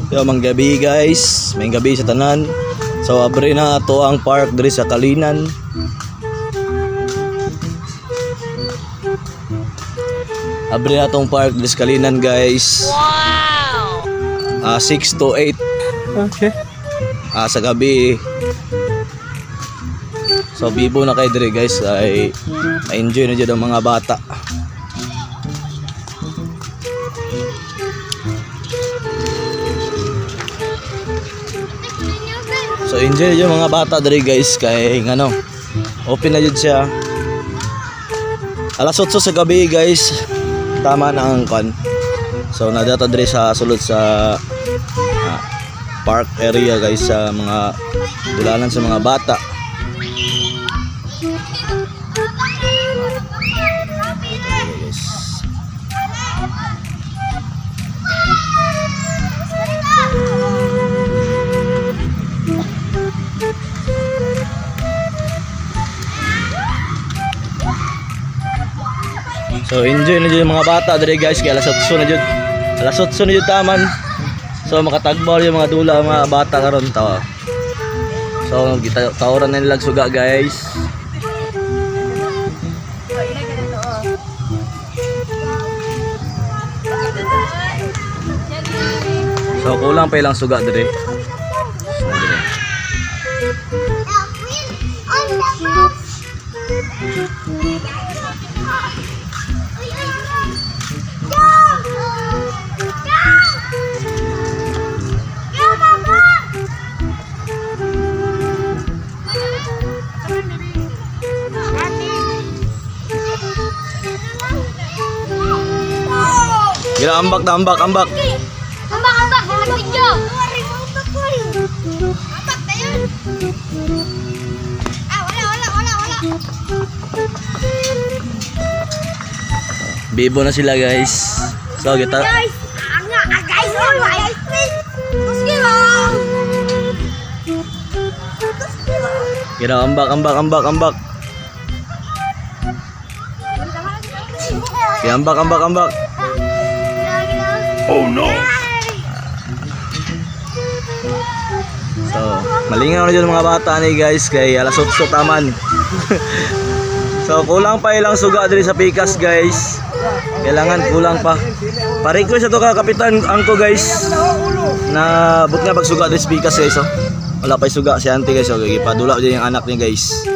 Yo manggabi guys, may gabi sa tanan. So abri na ato ang park diri sa Kalinan. Abri na atong park diri sa Kalinan guys. Wow. 6 to 8. Okay. Sa gabi. So bibo na kay diri guys, ay enjoy na jud ang mga bata. So enjoy yung mga bata diri guys kay ngano open na jud siya. Alas 8 sa gabi guys. Tama na ang kan. So nadata diri sa sulod sa park area guys sa mga dulanan sa mga bata. So enjoy na dyan yung mga bata diri guys kaya alas 8 na dyan. Alas 8 na dyan taman. So makatagbal yung mga dula mga bata karon tawa. So tawran na nilang suga guys. So kulang pa ilang suga diri. Gila ambak na ambak. Ambak, video. Ambak na yun. Wala. Bibo na sila guys. So kita. Guys, Gila ambak. Gila ambak. Oh no. So, malingaw na dyan mga bata ni guys kay alas 8 taman. So, kulang pa ilang suga diri sa pikas guys. Kailangan kulang pa. Pa-request ito ka kapitan angko guys na but nga pagsuga diri sa pikas guys. Wala pa suga si auntie guys. So, ipadula din yung anak niya guys.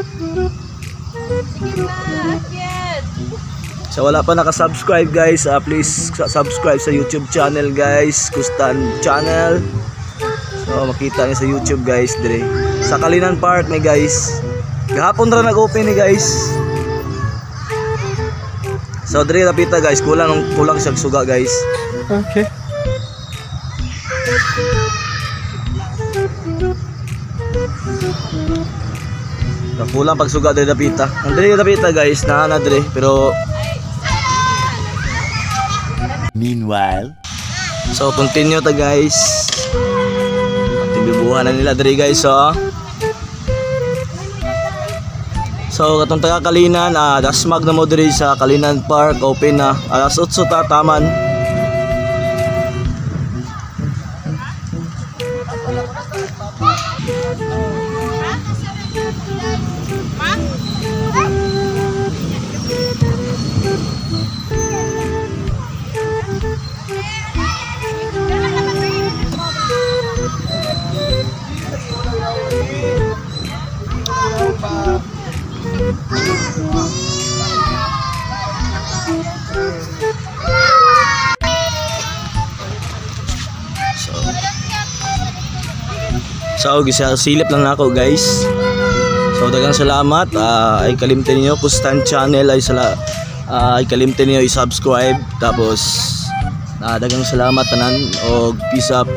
So wala pa naka-subscribe guys, please subscribe sa YouTube channel guys, Kustan channel. So makita niyo sa YouTube guys dire. Sa Kalinan Park ni guys. Gahapon ra nag-open ni guys. So dire napita guys, kulang siya suga guys. Okay. Kulang pagsuga dire napita. Ang dire napita guys, na dire pero meanwhile, so continue ta guys. Tibibuhan na nila diri guys So katong taga Kalinan, dasmag na mo diri sa Kalinan Park, open na alas 8 ta taman. So silip lang na ako guys. So daghang salamat. Ay kalimtin niyo Kustan channel ay kalimtin niyo i-subscribe tapos daghang salamat tanan og peace up.